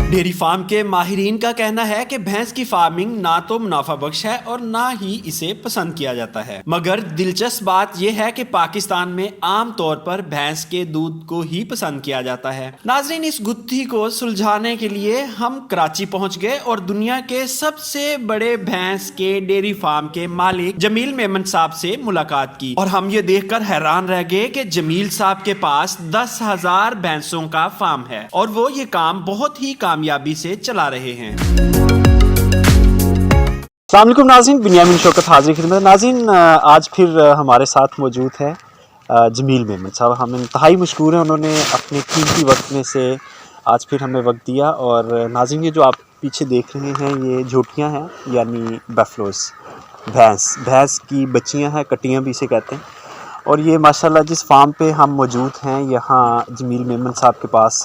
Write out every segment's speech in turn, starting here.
Dairy farm के माहिरीन का कहना है कि भैंस की फार्मिंग ना तो मुनाफा बख्श है और ना ही इसे पसंद किया जाता है। मगर दिलचस्प बात यह है कि पाकिस्तान में आम तौर पर भैंस के दूध को ही पसंद किया जाता है। नाजरीन, इस गुत्थी को सुलझाने के लिए हम कराची पहुंच गए और दुनिया के सबसे बड़े भैंस के डेयरी फार्म के मालिक जमील मेमन साहब से मुलाकात की और हम ये देखकर हैरान रह गए कि जमील साहब के पास 10,000 भैंसों का फार्म है और वो ये काम बहुत ही कामयाबी से चला रहे हैं। अस्सलाम वालेकुम नाज़रीन, बिन्यामिन शौकत हाजिर खिदमत। नाज़रीन, आज फिर हमारे साथ मौजूद है जमील मेमन साहब। हम इंतहाई मशकूर हैं, उन्होंने अपने कीमती वक्त में से आज फिर हमें वक्त दिया। और नाज़रीन, ये जो आप पीछे देख रहे हैं ये झोटियाँ हैं, यानी बफलोस, भैंस की बच्चियाँ हैं, कटियाँ भी इसे कहते हैं। और ये माशाल्लाह जिस फार्म पे हम मौजूद हैं, यहाँ जमील मेमन साहब के पास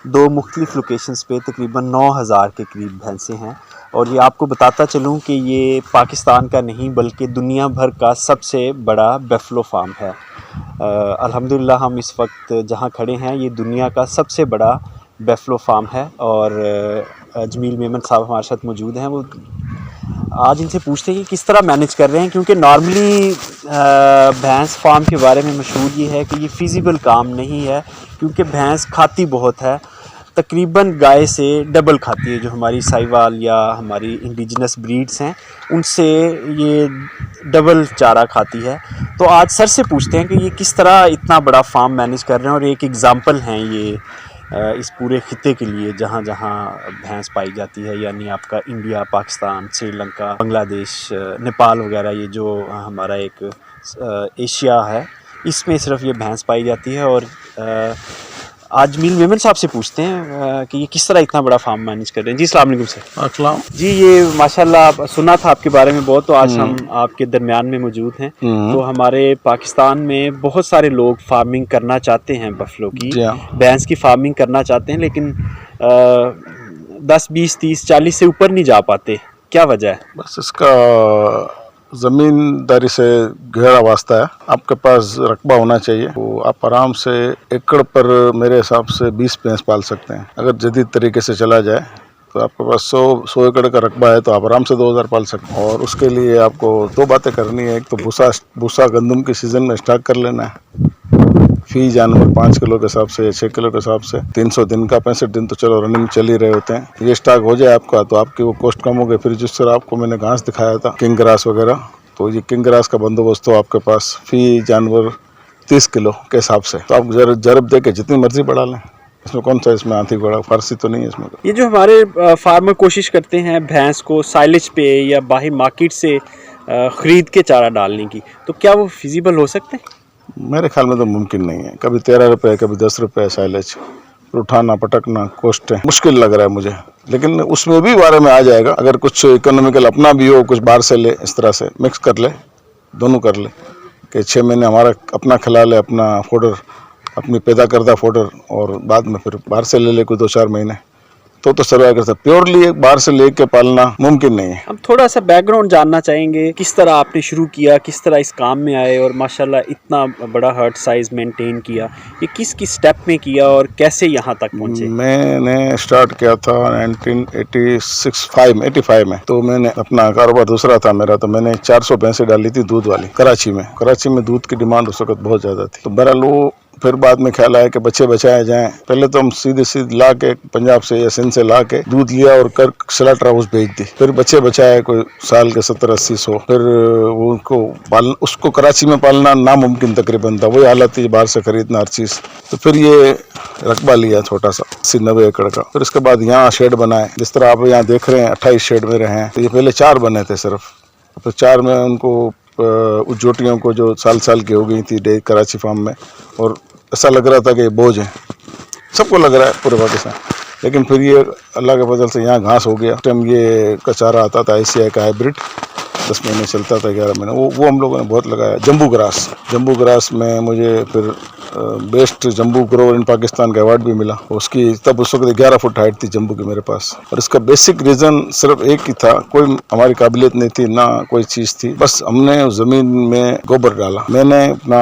दो मुख्तलिफ़ लोकेशंस पे तकरीबन 9,000 के करीब भैंसें हैं। और ये आपको बताता चलूँ कि ये पाकिस्तान का नहीं बल्कि दुनिया भर का सबसे बड़ा बफलो फार्म है। अल्हम्दुलिल्लाह हम इस वक्त जहाँ खड़े हैं ये दुनिया का सबसे बड़ा बफलो फार्म है। और जमील मेमन साहब हमारे साथ मौजूद हैं। वो आज इनसे पूछते हैं कि किस तरह मैनेज कर रहे हैं, क्योंकि नॉर्मली भैंस फार्म के बारे में मशहूर ये है कि ये फ़िज़िबल काम नहीं है, क्योंकि भैंस खाती बहुत है, तकरीबन गाय से डबल खाती है। जो हमारी साहिवाल या हमारी इंडिजिनस ब्रीड्स हैं उनसे ये डबल चारा खाती है। तो आज सर से पूछते हैं कि ये किस तरह इतना बड़ा फार्म मैनेज कर रहे हैं और एक एग्ज़ाम्पल हैं ये इस पूरे खित्ते के लिए जहाँ जहाँ भैंस पाई जाती है, यानी आपका इंडिया, पाकिस्तान, श्रीलंका, बांग्लादेश, नेपाल वगैरह, ये जो हमारा एक एशिया है इसमें सिर्फ ये भैंस पाई जाती है। और आज जमील मेमन साहब से पूछते हैं कि ये किस तरह इतना बड़ा फार्म मैनेज कर रहे हैं। जी अस्सलाम वालेकुम सर। अस्सलाम जी, ये माशाल्लाह सुना था आपके बारे में बहुत, तो आज हम आपके दरमियान में मौजूद हैं। तो हमारे पाकिस्तान में बहुत सारे लोग फार्मिंग करना चाहते हैं, बफलो की, भैंस की फार्मिंग करना चाहते हैं, लेकिन 10, 20, 30, 40 से ऊपर नहीं जा पाते। क्या वजह है? बस इसका ज़मींदारी से गहरा वास्ता है। आपके पास रकबा होना चाहिए, तो आप आराम से एकड़ पर मेरे हिसाब से 20 भैंस पाल सकते हैं। अगर जदीद तरीके से चला जाए तो आपके पास 100 एकड़ का रकबा है तो आप आराम से 2,000 पाल सकते हैं। और उसके लिए आपको दो बातें करनी है। एक तो भूसा गंदम के सीज़न में स्टॉक कर लेना है, फी जानवर 5 किलो के हिसाब से या 6 किलो के हिसाब से 300 दिन का, 65 दिन तो चलो रनिंग चल ही रहे होते हैं। ये स्टॉक हो जाए आपका तो आपकी वो कॉस्ट कम हो गई। फिर जिस तरह आपको मैंने घास दिखाया था, किंग ग्रास वगैरह, तो ये किंग ग्रास का बंदोबस्त हो आपके पास फी जानवर 30 किलो के हिसाब से, तो आप जरब दे के जितनी मर्जी बढ़ा लें। इसमें कौन सा इसमें हाथी घोड़ा फारसी तो नहीं है इसमें। ये जो हमारे फार्मर कोशिश करते हैं भैंस को साइलेज पे या बाहर मार्केट से ख़रीद के चारा डालने की, तो क्या वो फिजिबल हो सकते हैं? मेरे ख्याल में तो मुमकिन नहीं है। कभी 13 रुपये, कभी 10 रुपये साइलेज, उठाना पटकना कॉस्ट है, मुश्किल लग रहा है मुझे। लेकिन उसमें भी बारे में आ जाएगा, अगर कुछ इकोनॉमिकल अपना भी हो, कुछ बाहर से ले, इस तरह से मिक्स कर ले, दोनों कर ले कि 6 महीने हमारा अपना खिला ले, अपना फोडर, अपनी पैदा करदा फोडर, और बाद में फिर बाहर से ले ले कोई 2-4 महीने, तो सर्वाइव कर सकते। प्योरली बाहर से लेके पालना मुमकिन नहीं है। हम थोड़ा सा बैकग्राउंड जानना चाहेंगे, किस तरह आपने शुरू किया, किस तरह इस काम में आए और माशाल्लाह इतना बड़ा हर्ट साइज मेंटेन किया, ये किस किस स्टेप में किया और कैसे यहाँ तक पहुँचे? मैंने स्टार्ट किया था 1985 में। तो मैंने अपना कारोबार दूसरा था मेरा, तो मैंने 400 भैंसें डाली थी दूध वाली कराची में दूध की डिमांड उस वक्त बहुत ज़्यादा थी। तो बहरहाल वो फिर बाद में ख्याल आया कि बच्चे बचाए जाएं। पहले तो हम सीधे ला के पंजाब से या सिंध से ला के दूध लिया और कर स्लॉटर हाउस भेज दी। फिर बच्चे बचाए कोई साल के 70-80 फिर वो उसको कराची में पालना नामुमकिन तकरीबन था। वही हालत थी, बाहर से खरीदना हर चीज़। तो फिर ये रकबा लिया छोटा सा 80-90 एकड़ का। फिर उसके बाद यहाँ शेड बनाए, जिस तरह आप यहाँ देख रहे हैं 28 शेड में रहे हैं। तो ये पहले 4 बने थे सिर्फ, तो 4 में उनको उस जोटियों को जो साल की हो गई थी डे कराची फार्म में, और ऐसा लग रहा था कि बोझ है, सबको लग रहा है पूरे पाकिस्तान। लेकिन फिर ये अल्लाह के फजल से यहाँ घास हो गया। टाइम ये का चारा आता था एशिया का हाइब्रिड, 10 महीने चलता था, 11 महीने, वो हम लोगों ने बहुत लगाया। जम्बू ग्रास में मुझे फिर बेस्ट जम्बू ग्रोवर इन पाकिस्तान का अवार्ड भी मिला। उसकी तब उस वक्त 11 फुट हाइट थी जम्बू की मेरे पास। और इसका बेसिक रीज़न सिर्फ एक ही था, कोई हमारी काबिलियत नहीं थी ना कोई चीज़ थी, बस हमने उस ज़मीन में गोबर डाला। मैंने अपना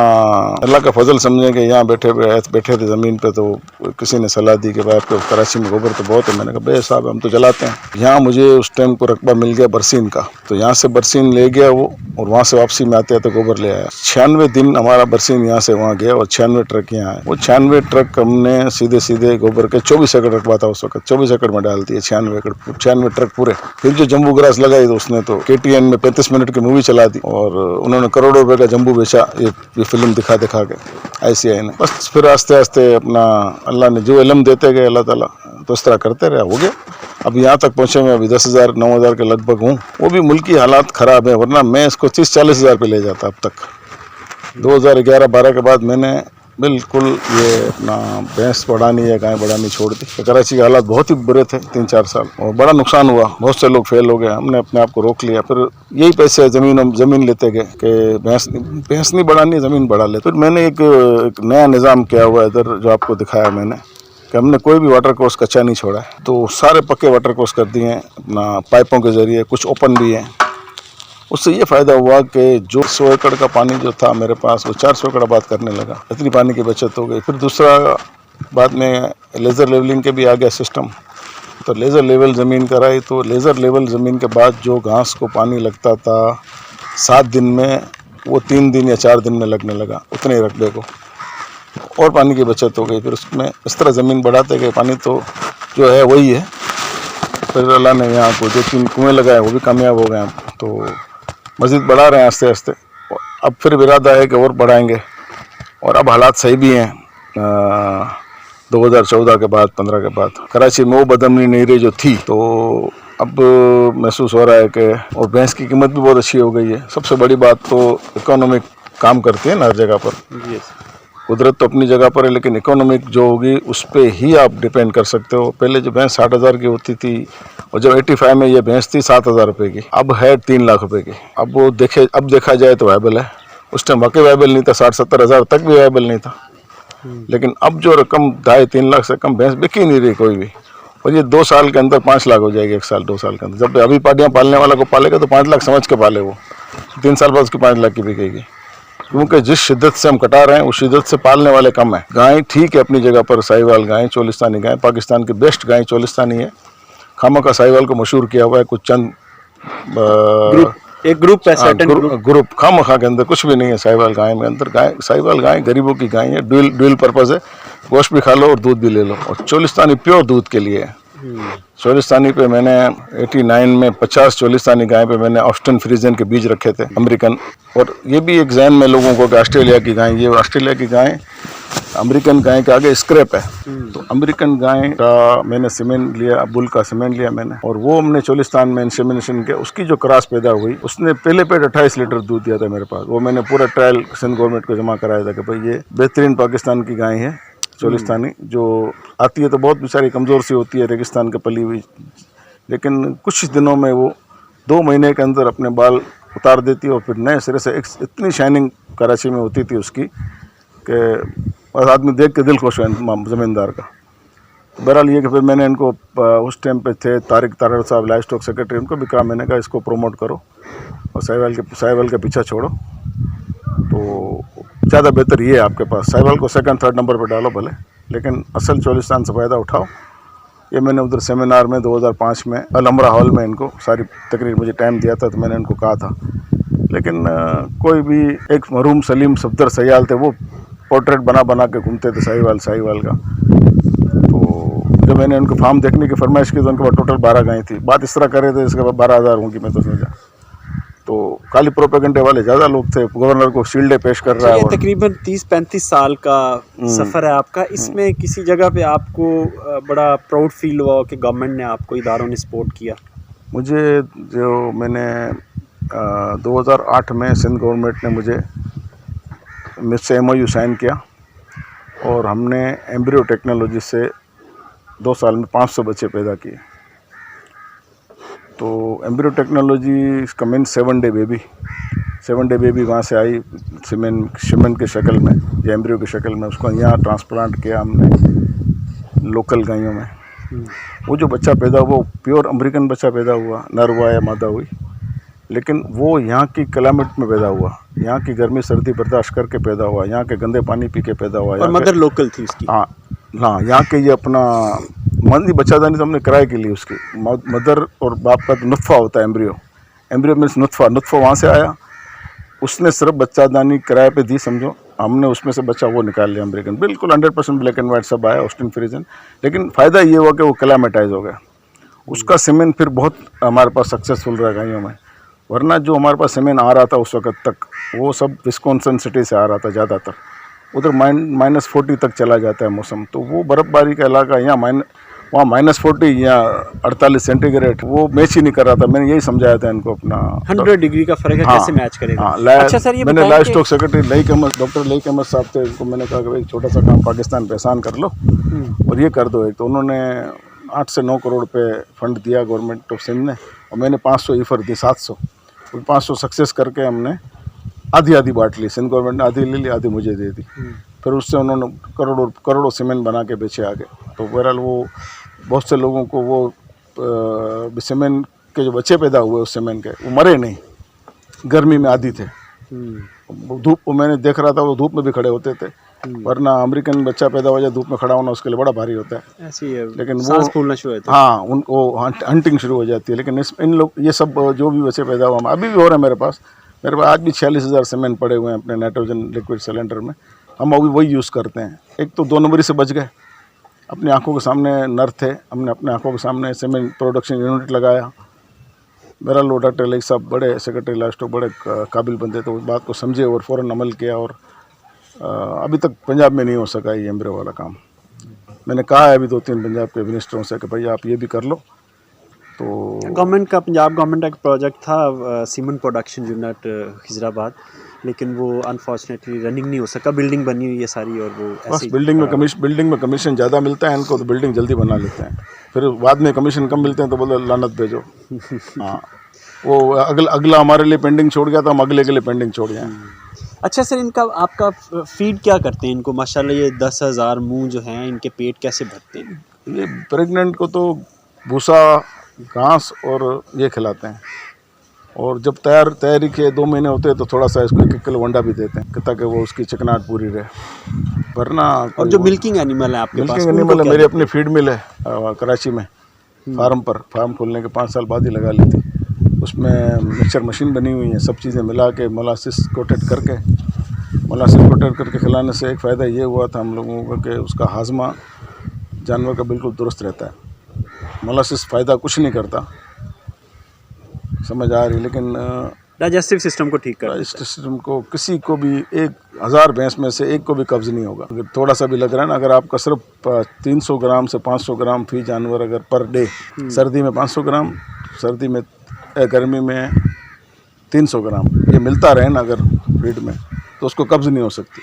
अल्लाह का फजल समझे कि यहाँ बैठे थे ज़मीन पे, तो किसी ने सलाह दी कि भाई आपके कराची में गोबर तो बहुत है। मैंने कहा भाई साहब हम तो जलाते हैं। यहाँ मुझे उस टाइम को रकबा मिल गया बरसीन का, तो यहाँ से बरसीन ले गया वो, और वहाँ से वापसी में आते तो गोबर ले आया। 96 दिन हमारा बरसीन यहाँ से वहाँ गया और 96 ट्रक यहाँ आए। वो 96 ट्रक हमने सीधे गोबर के 24 एकड़ रकबा था उस वक्त, 24 एकड़ में डाल दिए 96 ट्रक पूरे। फिर जो जम्बू ग्रास लगाई तो उसने तो KTN में 35 मिनट की मूवी चला दी और उन्होंने करोड़ों रुपए का जम्बू बेचा ये फिल्म दिखा के ICI ने। बस फिर आस्ते आस्ते अपना अल्लाह ने जो इल्म देते गए अल्लाह ताला, तो इस तरह करते रहे, हो गया। अब यहाँ तक पहुँचे मैं अभी 10,000 9,000 के लगभग हूँ। वो भी मुल्क की हालात ख़राब है, वरना मैं इसको 30-40 हज़ार पे ले जाता अब तक। 2011-12 के बाद मैंने बिल्कुल ये अपना भैंस बढ़ानी या गाय बढ़ानी छोड़ दी। तो कराची के हालात बहुत ही बुरे थे 3-4 साल, और बड़ा नुकसान हुआ, बहुत से लोग फेल हो गए। हमने अपने आप को रोक लिया। फिर यही पैसे ज़मीन लेते गए कि भैंस नहीं बढ़ानी, ज़मीन बढ़ा ले। फिर मैंने एक नया निज़ाम किया हुआ है इधर, जो आपको दिखाया मैंने, कि हमने कोई भी वाटर कोर्स कच्चा नहीं छोड़ा है। तो सारे पक्के वाटर कोर्स कर दिए हैं अपना पाइपों के ज़रिए, कुछ ओपन भी हैं। उससे ये फ़ायदा हुआ कि जो 100 एकड़ का पानी जो था मेरे पास, वो 400 एकड़ आबाद करने लगा। इतनी पानी की बचत हो गई। फिर दूसरा बाद में लेज़र लेवलिंग के भी आ गया सिस्टम, तो लेज़र लेवल ज़मीन कराई। तो लेज़र लेवल ज़मीन के बाद जो घास को पानी लगता था 7 दिन में, वो 3 दिन या 4 दिन में लगने लगा, उतने ही रकबे को, और पानी की बचत हो गई। फिर उसमें इस तरह ज़मीन बढ़ाते गए, पानी तो जो है वही है। फिर अल्लाह ने यहाँ को 2-3 कुएँ लगाए, वो भी कामयाब हो गए। तो मज़ीद बढ़ा रहे हैं आस्ते आस्ते। अब फिर इरादा है कि और बढ़ाएंगे, और अब हालात सही भी हैं। 2014 के बाद 15 के बाद कराची में वो बदअमनी नहीं रही जो थी, तो अब महसूस हो रहा है कि, और भैंस की कीमत भी बहुत अच्छी हो गई है। सबसे बड़ी बात तो इकोनॉमिक काम करती है ना हर जगह पर। कुदरत तो अपनी जगह पर है, लेकिन इकोनॉमिक जो होगी उस पर ही आप डिपेंड कर सकते हो। पहले जो भैंस 60,000 की होती थी, और जब 85 में ये भैंस थी 7,000 रुपये की, अब है 3 लाख रुपए की। अब देखा जाए तो वायबल है। उस टाइम वाकई वायबल नहीं था, 60-70 हज़ार तक भी वायबल नहीं था। लेकिन अब जो रकम 2.5-3 लाख से कम भैंस बिक ही नहीं रही कोई भी, और ये 2 साल के अंदर 5 लाख हो जाएगी, 1 साल 2 साल के अंदर। जब अभी पार्टियाँ पालने वाला को पालेगा तो 5 लाख समझ के पाले, वो 3 साल बाद उसकी 5 लाख की बिकेगी। क्योंकि जिस शिद्दत से हम कटा रहे हैं उस शिद्दत से पालने वाले कम है। गाय ठीक है अपनी जगह पर, साहिवाल गाय, चोलिस्तानी गाय, पाकिस्तान की बेस्ट गाय चोलिस्तानी है। खामा का साहिवाल को मशहूर किया हुआ है कुछ चंद ग्रुप खामा खा के अंदर कुछ भी नहीं है। साहिवाल गाय में अंदर साहिवाल गाय गरीबों की गाय है, ड्यूल पर्पज़ है, गोश्त भी खा लो और दूध भी ले लो। और चोलिस्तानी प्योर दूध के लिए है। चोलिस्तानी पे मैंने 89 में 50 चोलिस्तानी गाय पे मैंने ऑस्टन फ्रीजन के बीज रखे थे अमेरिकन। और ये भी एक जहन में लोगों को कि ऑस्ट्रेलिया की गाय, ये ऑस्ट्रेलिया की गाय अमेरिकन गाय के आगे स्क्रैप है। तो अमेरिकन गाय का मैंने सीमेंट लिया, बुल का सीमेंट लिया मैंने, और वो हमने चोलिस्तान में इंसेमिनेशन किया। उसकी जो क्रॉस पैदा हुई, उसने पहले पेड़ 28 लीटर दूध दिया था मेरे पास। वो मैंने पूरा ट्रायल सिंध गवर्नमेंट को जमा कराया था कि भाई ये बेहतरीन पाकिस्तान की गाय है चोलिस्तानी। जो आती है तो बहुत बेचारी कमज़ोर सी होती है, रेगिस्तान के पली हुई, लेकिन कुछ दिनों में वो 2 महीने के अंदर अपने बाल उतार देती है, और फिर नए सिरे से इतनी शाइनिंग कराची में होती थी उसकी कि बस आदमी देख के दिल खुश हुआ ज़मींदार का। बहरहाल ये कि फिर मैंने इनको उस टाइम पे थे तारिक साहब लाइफ स्टॉक सेक्रेटरी, उनको भी कहा, मैंने कहा इसको प्रमोट करो और साहिवाल के पीछा छोड़ो, तो ज़्यादा बेहतर ये है आपके पास। साहिवाल को 2nd-3rd नंबर पर डालो भले, लेकिन असल चोलिस्तान से फ़ायदा उठाओ। ये मैंने उधर सेमिनार में 2005 में अलमरा हॉल में इनको सारी तकरीर, मुझे टाइम दिया था तो मैंने इनको कहा था। लेकिन कोई भी एक मरूम सलीम सफदर सयाल थे, वो पोर्ट्रेट बना के घूमते थे साहिवाल का। तो जब मैंने उनको फार्म देखने की फरमाइश की तो उनके पास टोटल 12 गायें थी। बात इस तरह कर रहे थे इसके बाद 12,000 होंगी, मैं तो समझा। तो खाली प्रोपेगेंडे वाले ज़्यादा लोग थे। गवर्नर को शील्डें पेश कर रहा है। तकरीबन 30-35 साल का सफ़र है आपका। इसमें किसी जगह पे आपको बड़ा प्राउड फील हुआ कि गवर्नमेंट ने आपको, इदारों ने सपोर्ट किया? मुझे जो मैंने 2008 में सिंध गवर्नमेंट ने मुझसे MOU साइन किया, और हमने एम्ब्रियो टेक्नोलॉजी से 2 साल में 500 बच्चे पैदा किए। तो एम्ब्रियो टेक्नोलॉजी इसका mean 7 day baby. 7 day baby वहाँ से आई सीमेंट के शक्ल में या एम्ब्रियो की शक्ल में, उसको यहाँ ट्रांसप्लांट किया हमने लोकल गायों में। वो जो बच्चा पैदा हुआ वो प्योर अमेरिकन बच्चा पैदा हुआ, नर हुआ या मादा हुई, लेकिन वो यहाँ की क्लाइमेट में पैदा हुआ, यहाँ की गर्मी सर्दी बर्दाश्त करके पैदा हुआ, यहाँ के गंदे पानी पी के पैदा हुआ। और मदर लोकल थी उसकी। हाँ हाँ, यहाँ के ये अपना मंदी बच्चादानी तो हमने किराए के लिए उसकी मदर और बाप का तो नुत्फा होता है, एम्ब्रियो मीन्स नुत्फा वहाँ से आया, उसने सिर्फ बच्चादानी किराए पे दी समझो, हमने उसमें से बच्चा वो निकाल लिया अमेरिकन, बिल्कुल 100% ब्लैक एंड वाइट सब आया, ऑस्टिन फ्रीजन। लेकिन फ़ायदा ये हुआ कि वो क्लाइमेटाइज हो गया, उसका सीमेंट फिर बहुत हमारे पास सक्सेसफुल रहा गायों में। वरना जो हमारे पास सीमेंट आ रहा था उस वक्त तक वो सब विस्कॉन्सिन सिटी से आ रहा था ज़्यादातर, उधर -40 तक चला जाता है मौसम, तो वो बर्फ़बारी का इलाका, यहाँ वहाँ -40 या 48 सेंटीग्रेड, वो मैच ही नहीं कर रहा था। मैंने यही समझाया था इनको अपना 100 डिग्री का फर्क है, हाँ, कैसे मैच करेगा। हाँ, अच्छा सर, ये मैंने life stock secretary doctor Laiq Ahmad साहब थे, उनको मैंने कहा कि भाई छोटा सा काम पाकिस्तान पे आसान कर लो और ये कर दो एक, तो उन्होंने 8 से 9 करोड़ पे फंड दिया गवर्नमेंट ऑफ सिंध ने, और मैंने 500 ईफर दी, 700, 500 सक्सेस करके हमने आधी बांट ली, सिंध गवर्नमेंट ने आधी ले ली, आधी मुझे दे दी। फिर उससे उन्होंने करोड़ों सीमेंट बना के बेचे आगे। तो बहरहाल वो बहुत से लोगों को वो सीमेंट के जो बच्चे पैदा हुए उस सीमेंट के, वो मरे नहीं, गर्मी में आदी थे, धूप वो मैंने देख रहा था, वो धूप में भी खड़े होते थे, वरना अमेरिकन बच्चा पैदा हो जाए धूप में खड़ा होना उसके लिए बड़ा भारी होता है। ऐसे ही है, लेकिन सांस फूलना शुरू होता है। हाँ, उनको हंटिंग शुरू हो जाती है। लेकिन इन लोग ये सब जो भी बच्चे पैदा हुआ, अभी भी हो रहे हैं मेरे पास आज भी 46,000 सीमेंट पड़े हुए हैं अपने नाइट्रोजन लिक्विड सिलेंडर में, हम अभी वही यूज़ करते हैं। एक तो 2 नंबरी से बच गए, अपनी आंखों के सामने नर थे, हमने अपने आंखों के सामने सीमेंट प्रोडक्शन यूनिट लगाया। मेरा लो डॉक्टर लईक साहब बड़े सेक्रेटरी लाइफ स्टॉक बड़े काबिल बंदे, तो उस बात को समझे और फ़ौरन अमल किया, और अभी तक पंजाब में नहीं हो सका ये एम्ब्रियो वाला काम। मैंने कहा है अभी 2-3 पंजाब के मिनिस्टरों से कि भाई आप ये भी कर लो। तो गवर्नमेंट का, पंजाब गवर्नमेंट का एक प्रोजेक्ट था सीमेंट प्रोडक्शन यूनिट खिजराबाद, लेकिन वो अनफॉर्चुनेटली रनिंग नहीं हो सका, बिल्डिंग बनी हुई है सारी, और वो बस बिल्डिंग में कमीशन ज़्यादा मिलता है इनको, तो बिल्डिंग जल्दी बना लेते हैं, फिर बाद में कमीशन कम मिलते हैं तो बोले लानत भेजो। हाँ, वो अगला हमारे लिए पेंडिंग छोड़ गया, तो हम अगले के लिए पेंडिंग छोड़ गए। अच्छा सर, इनका आपका फीड क्या करते हैं इनको? माशाल्लाह ये 10,000 मुँह जो हैं, इनके पेट कैसे भरते हैं? ये प्रेग्नेंट को तो भूसा, घास और ये खिलाते हैं, और जब तैयारी के 2 महीने होते हैं तो थोड़ा सा इसको 1 किलो अंडा भी देते हैं ताकि वो उसकी चिकनाहट पूरी रहे, वरना। और जो मिल्किंग एनिमल है आपके पास? मिल्किंग एनिमल है, मेरी अपनी फीड मिल है कराची में, फार्म खोलने के 5 साल बाद ही लगा ली थी। उसमें मिक्सचर मशीन बनी हुई है, सब चीज़ें मिला के मोलासिस कोटेड करके खिलाने से एक फ़ायदा ये हुआ था हम लोगों को कि उसका हाजमा जानवर का बिल्कुल दुरुस्त रहता है। मोलासिस फ़ायदा कुछ नहीं करता, समझ आ रही, लेकिन डाइजेस्टिव सिस्टम को ठीक करता है। सिस्टम को किसी को भी 1000 भैंस में से एक को भी कब्ज़ नहीं होगा। अगर थोड़ा सा भी लग रहा है ना, अगर आपका सिर्फ 300 ग्राम से 500 ग्राम फी जानवर अगर पर डे, सर्दी में 500 ग्राम, सर्दी में गर्मी में 300 ग्राम ये मिलता रहे ना अगर फीड में, तो उसको कब्ज़ नहीं हो सकती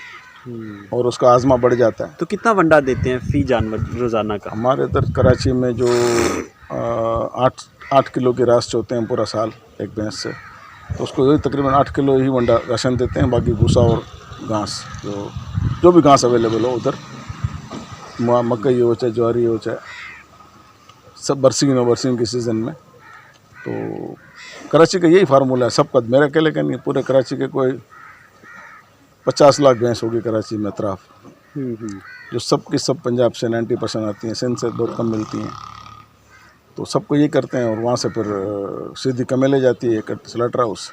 और उसका आज़मा बढ़ जाता है। तो कितना वंडा देते हैं फी जानवर रोज़ाना का? हमारे इधर कराची में जो 8 किलो के रास्ट होते हैं पूरा साल एक भैंस से, तो उसको यही तकरीबन 8 किलो ही वंडा राशन देते हैं, बाकी भूसा और घास, जो भी घास अवेलेबल हो उधर, मकई हो चाहे ज्वारी हो चाहे सब, बरसीन की सीज़न में। तो कराची का यही फार्मूला है सबका, मेरे अकेले का नहीं, पूरे कराची के कोई 50 लाख भैंस होगी कराची में अतराफ, जो सब की सब पंजाब से 90% आती हैं, सिंध से बहुत कम मिलती हैं। तो सबको ये करते हैं, और वहाँ से फिर सीधी कमेले जाती है स्लॉटर हाउस,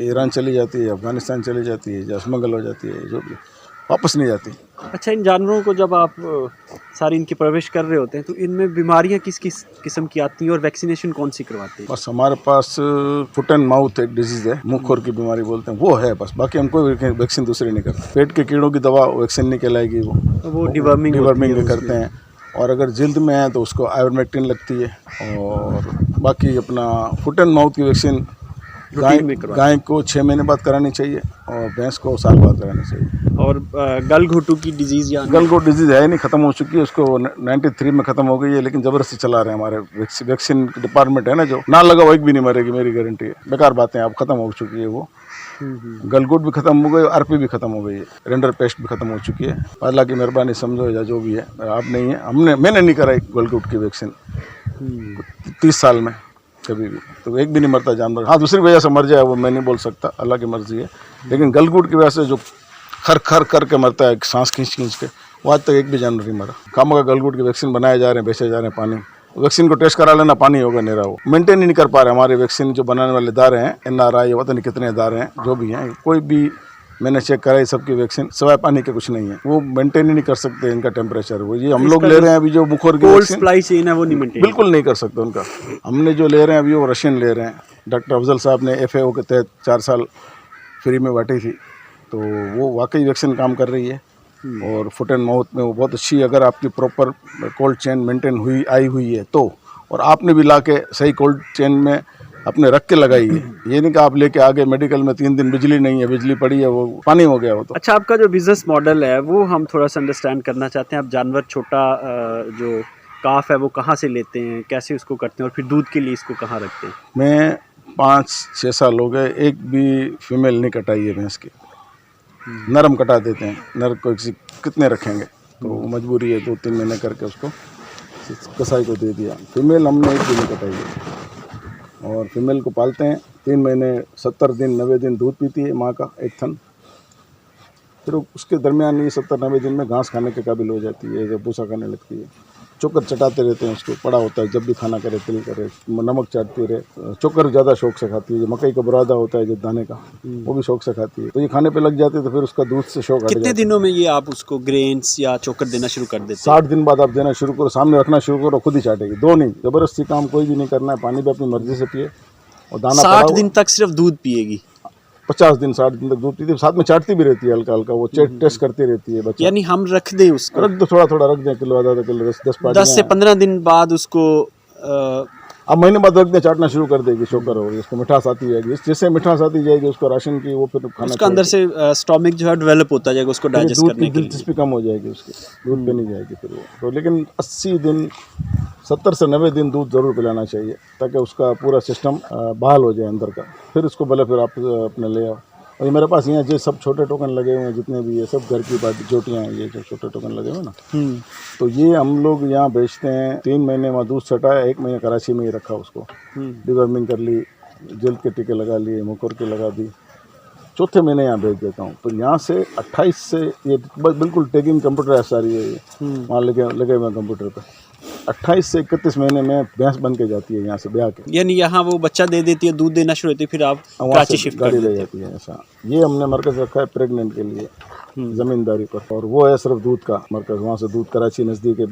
ईरान चली जाती है, अफ़गानिस्तान चली जाती है, जसमंगल हो जाती है, जो भी वापस नहीं जाती। अच्छा, इन जानवरों को जब आप सारी इनकी परवरिश कर रहे होते हैं तो इनमें बीमारियां किस किस किस्म की आती हैं और वैक्सीनेशन कौन सी करवाते हैं? बस हमारे पास फुट एंड माउथ एक डिजीज़ है, मुँह खोर की बीमारी बोलते हैं, वो है बस, बाकी हम कोई वैक्सीन दूसरी नहीं करते। पेट के कीड़ों की दवा वैक्सीन नहीं कहलाएगी, वो डिवर्मिंग करते हैं, और अगर जिल्द में है तो उसको आइवरमेक्टिन लगती है, और बाकी अपना फुट एंड माउथ की वैक्सीन गाय को 6 महीने बाद करानी चाहिए और भैंस को साल बाद करानी चाहिए। और गलघोटू की डिजीज़, या गलघोटू डिजीज़ है नहीं, ख़त्म हो चुकी है, उसको 93 में ख़त्म हो गई है, लेकिन ज़बरदस्ती चला रहे हैं हमारे वैक्सीन डिपार्टमेंट है ना, जो ना लगा वो एक भी नहीं मरेगी, मेरी गारंटी है। बेकार बातें, अब ख़त्म हो चुकी है वो। गलगुट भी खत्म हो गई, आरपी भी खत्म हो गई है, रेंडर पेस्ट भी खत्म हो चुकी है। अल्लाह की मेहरबानी समझो या जो भी है, आप नहीं है, मैंने नहीं कराई गलगुट की वैक्सीन 30 साल में कभी भी, तो एक भी नहीं मरता जानवर। हाँ, दूसरी वजह से मर जाए वो मैं नहीं बोल सकता, अल्लाह की मर्जी है, लेकिन गलगुट की वजह से जो खर खर करके मरता है सांस खींच खींच के, वो आज तक एक भी जानवर नहीं मरा। काम का गलगुट की वैक्सीन बनाए जा रहे हैं, बेचे जा रहे हैं। पानी वैक्सीन को टेस्ट करा लेना, पानी होगा नहीं रहा, वो मेंटेन ही नहीं कर पा रहे हमारे वैक्सीन जो बनाने वाले इदारे हैं, NRI पता नहीं कितने इदारे हैं, जो भी हैं, कोई भी मैंने चेक कराई सबकी वैक्सीन सिवाय पानी के कुछ नहीं है, वो मेंटेन ही नहीं कर सकते इनका टेम्परेचर। वो ये हम लोग ले रहे हैं अभी जो बुखार की कोल्ड सप्लाई चेन है वो नहीं मेंटेन, बिल्कुल नहीं कर सकते उनका। हमने जो ले रहे हैं अभी वो रशियन ले रहे हैं, डॉक्टर अफजल साहब ने FAO के तहत 4 साल फ्री में बांटी थी, तो वो वाकई वैक्सीन काम कर रही है और फुट एंड माउथ में वो बहुत अच्छी, अगर आपकी प्रॉपर कोल्ड चेन मेंटेन आई हुई है तो, और आपने भी ला के सही कोल्ड चेन में अपने रख के लगाई है, ये नहीं कि आप लेके आगे मेडिकल में 3 दिन बिजली नहीं है, बिजली पड़ी है, वो पानी हो गया वो तो। अच्छा, आपका जो बिजनेस मॉडल है वो हम थोड़ा सा अंडरस्टैंड करना चाहते हैं। आप जानवर छोटा जो काफ है वो कहाँ से लेते हैं, कैसे उसको करते हैं, और फिर दूध के लिए इसको कहाँ रखते हैं? मैं 5-6 साल हो गए, एक भी फीमेल नहीं कटाई है भैंस की। नरम कटा देते हैं, नर को कितने रखेंगे, तो मजबूरी है 2-3 महीने करके उसको कसाई को दे दिया। फीमेल हमने एक भी नहीं कटाई है, और फीमेल को पालते हैं 3 महीने 70 दिन 90 दिन दूध पीती है माँ का एक थन, फिर उसके दरमियान ये 70-90 दिन में घास खाने के काबिल हो जाती है, जब भूसा खाने लगती है। चोकर चटाते रहते हैं उसको, पड़ा होता है, जब भी खाना करे तिल करे नमक चाटती रहे। चोकर ज़्यादा शौक से खाती है, मकई का बुरादा होता है जो दाने का, वो भी शौक से खाती है, तो ये खाने पे लग जाते हैं, तो फिर उसका दूध से शौक हट जाता है। कितने दिनों में ये आप उसको ग्रेन्स या चोकर देना शुरू कर देते हैं? 60 दिन बाद आप देना शुरू करो, सामने रखना शुरू करो, खुद ही चाटेगी। 2 नहीं, ज़बरदस्ती काम कोई भी नहीं करना है, पानी भी अपनी मर्जी से पिए, और दाना 60 दिन तक सिर्फ दूध पिएगी? 50 दिन 60 दिन तक दूध पीती है, साथ में चाटती भी रहती है हल्का हल्का, वो टेस्ट करती रहती है बच्चा। यानी हम रख दें उसको? रख दो, थोड़ा थोड़ा रख दें, किलो आधा किलो 10 से 15 दिन बाद उसको अब महीने बाद रख दें, चाटना शुरू कर देगी, शोकर होगी, उसको मिठास आती जाएगी, जैसे मिठास आती जाएगी उसको राशन की, वो फिर खाना उसका अंदर से स्टोमिक जो है डेवलप होता जाएगा उसको डाइजेस्ट करने के लिए। दिलचस्पी कम हो जाएगी उसकी, दूध पे नहीं जाएगी फिर वो तो। लेकिन 80 दिन 70 से 90 दिन दूध ज़रूर पिलाना चाहिए, ताकि उसका पूरा सिस्टम बहाल हो जाए अंदर का, फिर उसको भले फिर आप अपने ले आओ। और ये मेरे पास यहाँ जो सब छोटे टोकन लगे हुए हैं जितने भी, ये सब घर की बात चोटियाँ हैं, ये जो छोटे टोकन लगे हुए हैं ना, तो ये हम लोग यहाँ बेचते हैं। 3 महीने में दूध छटाया, 1 महीने कराची में ही रखा उसको, डिवर्मिंग कर ली, जल्द के टीके लगा लिए, मुकुर के लगा दी, चौथे महीने यहाँ भेज देता हूँ। तो यहाँ से 28 से ये बिल्कुल टैगिंग कंप्यूटर सारी है, वहाँ लगे हुए कंप्यूटर पर 28 से 31 महीने में भैंस बन के जाती है यहाँ से ब्याह के। यानी यहाँ वो बच्चा दे देती है, दूध देना शुरू होती है, फिर आप कराची शिफ्ट कर ले जाती है। ऐसा ये हमने मरकज़ रखा है प्रेग्नेंट के लिए ज़मींदारी पर, और वो है सिर्फ दूध का मरकज़। वहाँ से दूध कराची नज़दीक है,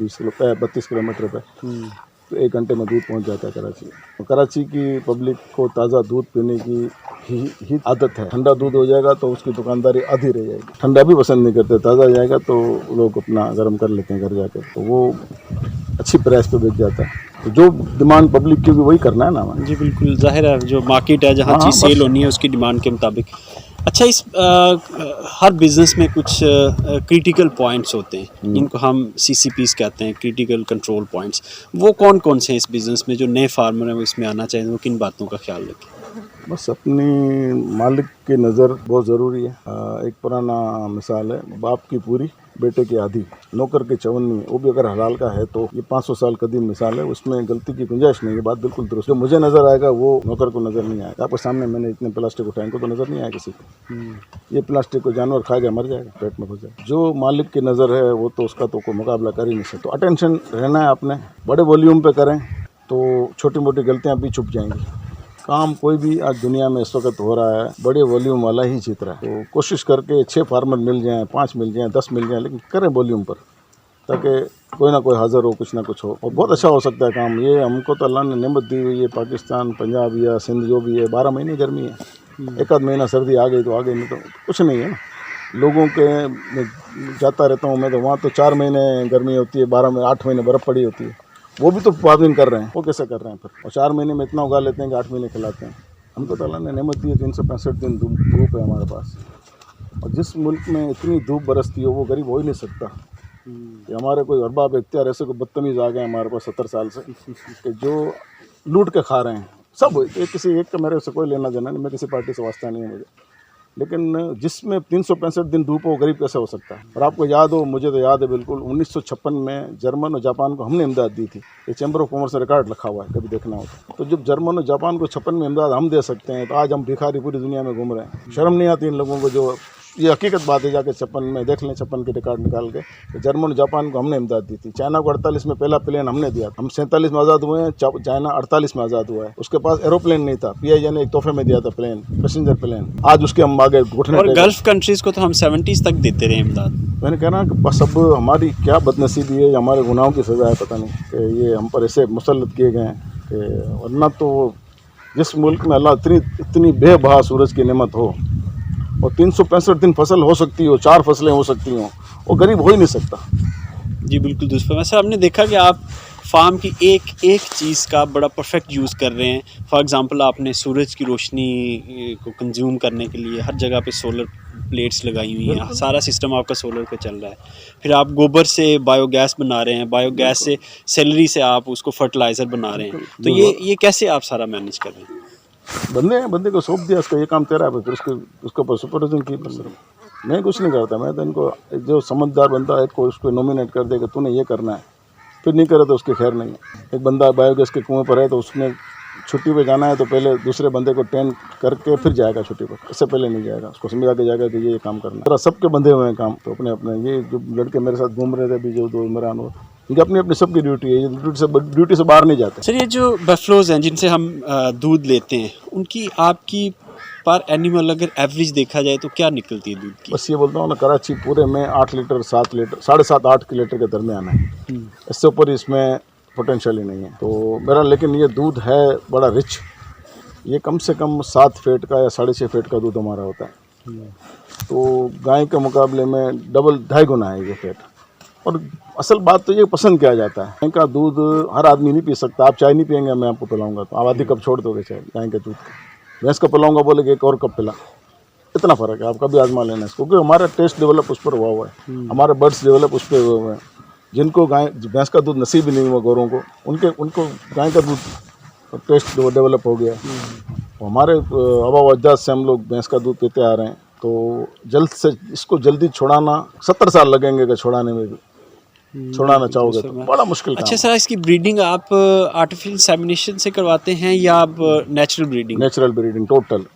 32 किलोमीटर पे, तो 1 घंटे में दूध पहुँच जाता है कराची। और कराची की पब्लिक को ताज़ा दूध पीने की ही आदत है। ठंडा दूध हो जाएगा तो उसकी दुकानदारी आधी रह जाएगी, ठंडा भी पसंद नहीं करते, ताज़ा जाएगा तो लोग अपना गर्म कर लेते हैं घर जाकर, तो वो अच्छी प्राइस पे बेच जाता है। तो जो डिमांड पब्लिक की भी वही करना है ना हमें। जी बिल्कुल, जाहिर है जो मार्केट है, जहाँ चीज़ सेल होनी है उसकी डिमांड के मुताबिक। अच्छा, इस हर बिज़नेस में कुछ क्रिटिकल पॉइंट्स होते हैं जिनको हम CCPs कहते हैं, क्रिटिकल कंट्रोल पॉइंट्स। वो कौन कौन से हैं इस बिज़नेस में जो नए फार्मर हैं वो इसमें आना चाहिए, वो किन बातों का ख्याल रखें? बस अपनी मालिक की नज़र बहुत ज़रूरी है। एक पुराना मिसाल है, बाप की पूरी बेटे की आधी, नौकर की चवन्नी, वो भी अगर हलाल का है तो। ये 500 साल कदीम मिसाल है, उसमें गलती की गुंजाइश नहीं है, बात बिल्कुल दुरुस्त। जो मुझे नज़र आएगा वो नौकर को नज़र नहीं आएगा। आपके सामने मैंने इतने प्लास्टिक उठाए, इनको तो नज़र नहीं आया किसी को। ये प्लास्टिक को जानवर खाएगा, मर जाएगा, पेट में घुस जाएगा। जो मालिक की नज़र है वो तो उसका तो कोई मुकाबला कर ही नहीं सकता। तो अटेंशन रहना है अपने, बड़े वॉल्यूम पे करें तो छोटी मोटी गलतियाँ भी छुप जाएंगी। काम कोई भी आज दुनिया में इस वक्त हो रहा है, बड़े वॉल्यूम वाला ही जीत रहा है। तो कोशिश करके 6 फार्मर मिल जाएं, 5 मिल जाएं, 10 मिल जाएं, लेकिन करें वॉल्यूम पर, ताकि कोई ना कोई हाज़िर हो, कुछ ना कुछ हो, और बहुत अच्छा हो सकता है काम। ये हमको तो अल्लाह ने नेमत दी हुई है। पाकिस्तान, पंजाब या सिंध जो भी है, 12 महीने गर्मी है, एक आध महीना सर्दी आ गई तो आ गई, नहीं तो कुछ नहीं है ना। लोगों के जाता रहता हूँ मैं, तो वहाँ तो 4 महीने गर्मी होती है, 12 में 8 महीने बर्फ़ पड़ी होती है। वो भी तो फार्मिंग कर रहे हैं, वो कैसे कर रहे हैं फिर? और 4 महीने में इतना उगा लेते हैं कि 8 महीने खिलाते हैं। हमको तो अल्लाह ने नेमत दी है, 365 दिन धूप है हमारे पास। और जिस मुल्क में इतनी धूप बरसती हो वो गरीब हो ही नहीं सकता। कि हमारे कोई अरबाब इख्तियार ऐसे कोई बदतमीज़ आ गए हमारे पास 70 साल से, कि जो लूट के खा रहे हैं सब। किसी एक का मेरे से कोई लेना देना नहीं, मैं किसी पार्टी से वास्ता नहीं है मुझे। लेकिन जिसमें 365 दिन धूप हो, गरीब कैसे हो सकता है। और आपको याद हो, मुझे तो याद है बिल्कुल, 1956 में जर्मन और जापान को हमने इमदाद दी थी। ये चैम्बर ऑफ कॉमर्स में रिकॉर्ड रखा हुआ है, कभी देखना हो तो जब जर्मन और जापान को 56 में इमदाद हम दे सकते हैं, तो आज हम भिखारी पूरी दुनिया में घूम रहे हैं। शर्म नहीं आती इन लोगों को। जो ये हकीकत बात है, जाके 56 में देख लें, 56 के रिकॉर्ड निकाल के, तो जर्मन और जापान को हमने इमदाद दी थी। चाइना को 48 में पहला प्लेन हमने दिया। हम 47 में आज़ाद हुए हैं, चाइना 48 में आज़ाद हुआ है। उसके पास एरोप्लेन नहीं था, PIJ ने एक तोहफे में दिया था प्लेन, पैसेंजर प्लेन। आज उसके हम आगे घुटने और गल्फ कंट्रीज को तो हम 70s तक देते रहे इमदाद। मैंने कहना कि बस अब हमारी क्या बदनसीबी है, हमारे गुनाहों की सज़ा है, पता नहीं कि ये हम पर ऐसे मुसल्लत किए गए हैं कि वरना तो जिस मुल्क में अल्लाह इतनी बेबहा सूरज की नेमत हो और 365 दिन फसल हो सकती हो, 4 फसलें हो सकती हों, वो गरीब हो ही नहीं सकता। जी बिल्कुल दुरुस्त फरमाया सर। हमने देखा कि आप फार्म की एक चीज़ का बड़ा परफेक्ट यूज़ कर रहे हैं। फॉर एग्जांपल आपने सूरज की रोशनी को कंज्यूम करने के लिए हर जगह पे सोलर प्लेट्स लगाई हुई हैं, सारा सिस्टम आपका सोलर पे चल रहा है। फिर आप गोबर से बायोगैस बना रहे हैं, बायोगैस से सेलरी से आप उसको फर्टिलाइज़र बना रहे हैं। तो ये कैसे आप सारा मैनेज कर रहे हैं? बंदे को सौंप दिया, उसका ये काम तेरा है, फिर उसके ऊपर सुपरविजन की। मैं कुछ नहीं करता। मैं तो इनको जो समझदार बंदा है को उसको नॉमिनेट कर देगा, तूने ये करना है, फिर नहीं करे तो उसकी खैर नहीं है। एक बंदा बायोगैस के कुएं पर है, तो उसने छुट्टी पे जाना है तो पहले दूसरे बंदे को ट्रेन करके फिर जाएगा छुट्टी पर, इससे पहले नहीं जाएगा। उसको समझा के जाएगा कि ये काम करना है। सबके बंधे हुए हैं काम, तो अपने अपने ये जो लड़के मेरे साथ घूम रहे थे अभी, जो 2 इमरान हो, क्योंकि अपनी अपनी सबकी ड्यूटी है, ड्यूटी से बाहर नहीं जाते। सर ये जो बफलोज हैं जिनसे हम दूध लेते हैं, उनकी आपकी पर एनिमल अगर एवरेज देखा जाए तो क्या निकलती है दूध की? बस ये बोलता हूँ ना, कराची पूरे में 8 लीटर 7 लीटर 7.5-8 लीटर के दरमियान है। इससे ऊपर इसमें पोटेंशियल ही नहीं है। तो मेरा लेकिन ये दूध है बड़ा रिच। ये कम से कम 7 फीट का या 6.5 फीट का दूध हमारा होता है। तो गाय के मुकाबले में डबल 2.5 गुना है ये फीट। और असल बात तो ये पसंद किया जाता है। गाय का दूध हर आदमी नहीं पी सकता। आप चाय नहीं पियेंगे, मैं आपको पिलाऊंगा, तो आप आधी कप छोड़ दोगे चाय गाय के दूध का। भैंस का पिलाऊंगा, बोलेगे 1 और कप पिला। इतना फ़र्क है, आप कभी आजमा लेना इसको, क्योंकि हमारा टेस्ट डेवलप उस पर हुआ है, हमारे बर्ड्स डेवलप उस पर हुए हैं। जिनको भैंस का दूध नसीब ही नहीं हुआ गोरों को, उनको गाय का दूध टेस्ट डेवलप हो गया। हमारे आबा अजदाद से हम लोग भैंस का दूध पीते आ रहे हैं। तो जल्द से इसको जल्दी छुड़ाना 70 साल लगेंगे कि छुड़ाने में भी। छुड़ाना चाहोगे तो बड़ा मुश्किल काम। अच्छा सर, इसकी ब्रीडिंग आप आर्टिफिशियल इंसेमिनेशन से करवाते हैं या आप natural breeding? Natural breeding total.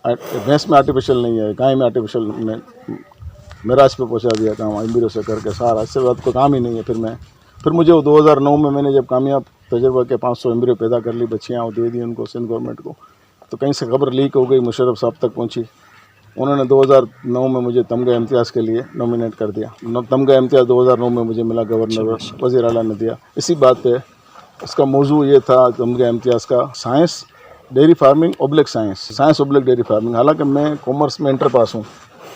भैंस में आर्टिफिशियल नहीं है, गाय में आर्टिफिशियल मेराज पे पहुंचा दिया काम एम्ब्रियो से करके सारा। इससे बाद कोई काम ही नहीं है। फिर मुझे 2009 में मैंने जब कामयाब तजर्बा के 500 एम्ब्रियो पैदा कर ली, बच्चियाँ और दे दी उनको सिंध गवर्नमेंट को। तो कहीं से खबर लीक हो गई, मुशर्रफ साहब तक पहुँची। उन्होंने 2009 में मुझे तमगा इम्तियाज़ के लिए नॉमिनेट कर दिया। तमगा इम्तियाज़ 2009 में मुझे मिला, गवर्नर वज़ीर आला ने दिया। इसी बात पे इसका मौजू ये था तमगा इम्तियाज़ का, science dairy farming oblique science oblique dairy farming. हालांकि मैं कॉमर्स में इंटर पास हूँ,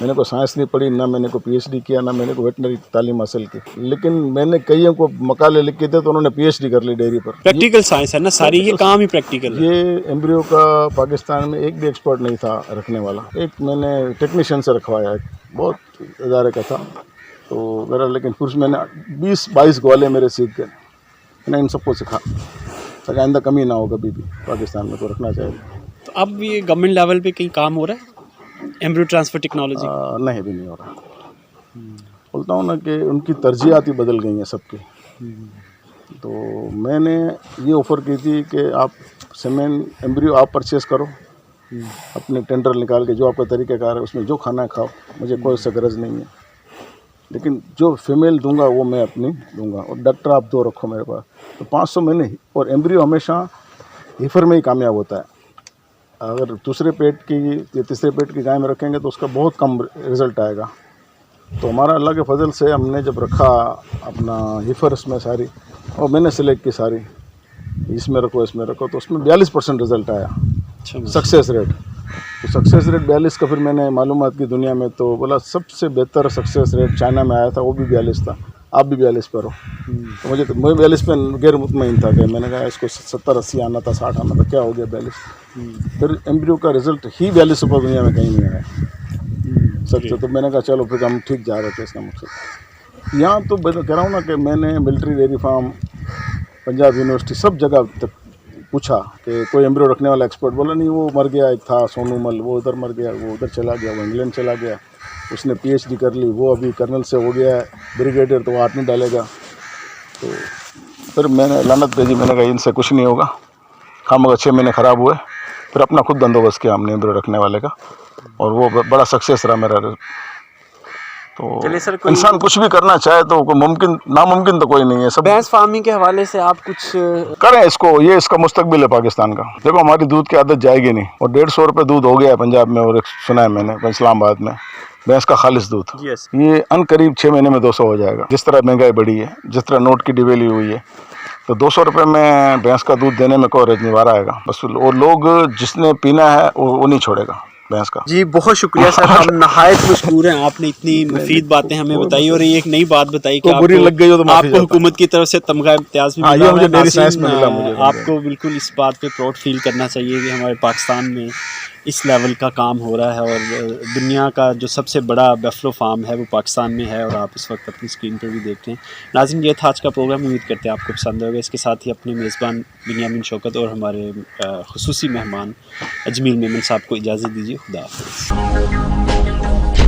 मैंने को साइंस नहीं पढ़ी, ना मैंने को PhD किया, ना मैंने को वेटनरी तालीम हासिल की। लेकिन मैंने कईयों को मकाले लिखे थे तो उन्होंने PhD कर ली डेयरी पर। प्रैक्टिकल साइंस है ना सारी, ये काम ही प्रैक्टिकल है। ये एम्ब्रियो का पाकिस्तान में एक भी एक्सपर्ट नहीं था रखने वाला। एक मैंने टेक्नीशियन से रखवाया, बहुत इदारे का था। तो मेरा लेकिन फिर मैंने 20-22 ग्वाले मेरे सीख गए। मैंने इन सबको सिखा ताकि आइंदा कमी ना हो कभी भी पाकिस्तान में, तो रखना चाहिए। तो अब ये गवर्नमेंट लेवल पे कहीं काम हो रहा है एम्ब्रियो ट्रांसफ़र टेक्नोलॉजी? नहीं, भी नहीं हो रहा। बोलता हूँ ना कि उनकी तरजीहात ही बदल गई हैं सबकी। तो मैंने ये ऑफ़र की थी कि आप सेमेन एम्ब्रियो आप परचेज़ करो, अपने टेंडर निकाल के, जो आपका तरीक़ाकार है उसमें जो खाना है खाओ, मुझे कोई उससे गरज नहीं है। लेकिन जो फीमेल दूंगा वो मैं अपनी दूंगा, और डॉक्टर आप 2 रखो मेरे पास। तो 500 महीने। और एम्ब्रियो हमेशा हीफर में ही कामयाब होता है। अगर दूसरे पेट की या तीसरे पेट की गाय में रखेंगे तो उसका बहुत कम रिज़ल्ट आएगा। तो हमारा अल्लाह के फजल से हमने जब रखा अपना हीफर इसमें सारी, और मैंने सेलेक्ट की सारी, इसमें रखो इसमें रखो, तो उसमें 42% रिज़ल्ट आया सक्सेस रेट। तो सक्सेस रेट 42 का फिर मैंने मालूमात की दुनिया में तो बोला सबसे बेहतर सक्सेस रेट चाइना में आया था, वो भी 42 था। आप भी 42 पर हो। तो मैं 42 पे गैर मुतमईन था कि मैंने कहा इसको 70-80 आना था, 60 आना था, क्या हो गया 42। फिर एम्ब्रियो का रिज़ल्ट ही 42 पर दुनिया में कहीं नहीं आया सच। तो मैंने कहा चलो फिर हम ठीक जा रहे थे इसका मकसद। यहाँ तो कह रहा हूँ ना कि मैंने military dairy farm, Punjab university, सब जगह तक पूछा कि कोई एम्ब्रियो रखने वाला एक्सपर्ट, बोला नहीं वो मर गया, एक था सोनू मल, वो उधर मर गया, वो उधर चला गया, वो इंग्लैंड चला गया, उसने PhD कर ली, वो अभी कर्नल से हो गया है ब्रिगेडियर, तो वो हाथ नहीं डालेगा। तो फिर मैंने लानत भेजी, मैंने कहा इनसे कुछ नहीं होगा, हम अगर 6 महीने ख़राब हुए, फिर अपना खुद बंदोबस्त किया हमने एम्ब्रियो रखने वाले का, और वो बड़ा सक्सेस रहा मेरा। तो चलिए सर, कोई इंसान कुछ भी करना चाहे तो कोई मुमकिन नामुमकिन तो कोई नहीं है, सब भैंस फार्मिंग के हवाले से आप कुछ करें इसको, ये इसका मुस्तकबिल है पाकिस्तान का। देखो हमारी दूध की आदत जाएगी नहीं, और 150 रुपये दूध हो गया है पंजाब में, और एक सुना है मैंने इस्लामाबाद में भैंस का खालिश दूध, यस ये अनकरीब 6 महीने में 200 हो जाएगा। जिस तरह महंगाई बढ़ी है, जिस तरह नोट की डिवेल्यू हुई है, तो 200 रुपये में भैंस का दूध देने में कोई रजनीवारा आएगा बस। और लोग जिसने पीना है वो नहीं छोड़ेगा भैंस का। जी, बहुत शुक्रिया सर, हम नहायत मशहूर हैं, आपने इतनी मुफीद बातें हमें बताई, और ये एक नई बात बताई कि तो बुरी लग गई हो तो माफी आपको चाहता हुकूमत की तरफ से तमगा इम्तियाज भी हाँ, मिला ये हुआ मुझे है। डेयरी नाज़रीन, साइंस में मिला मुझे। आपको बिल्कुल इस बात पे प्राउड फील करना चाहिए कि हमारे पाकिस्तान में इस लेवल का काम हो रहा है, और दुनिया का जो सबसे बड़ा बफलो फार्म है वो पाकिस्तान में है, और आप इस वक्त अपनी स्क्रीन पर भी देख रहे हैं। नाज़रीन, ये था आज का प्रोग्राम, उम्मीद करते हैं आपको पसंद होगा। इसके साथ ही अपने मेज़बान बिन्यामिन शौकत और हमारे खुसूसी मेहमान जमील मेमन साहब को इजाज़त दीजिए। खुदा हाफ़िज़।